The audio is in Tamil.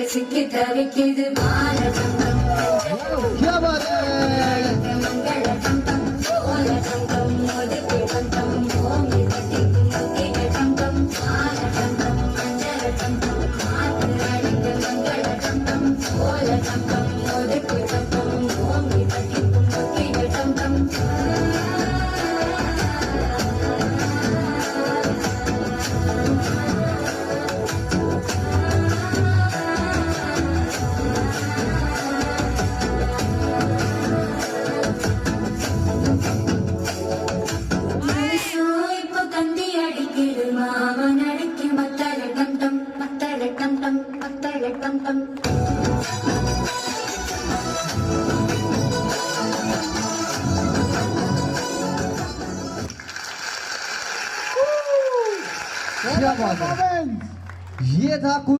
சிக்கி தவிக்குது மாலதங்கம் மங்கள தங்கம் ஓல தங்கம் ஒதுக்கு தங்கம் ஓங்கி தட்டிக்கும் முக்கிய தங்கம் மாலதங்கம் மஞ்சள தங்கம் மாத்து அடிக்க மங்கள தங்கம் ஓல தங்கம் ஒதுக்கு தங்கம் ஓங்கி தட்டிக்கும் முக்கிய தங்கம் மாமன் அடிக்கு மத்தள டம் மத்தள டம் மத்தள டம் ये था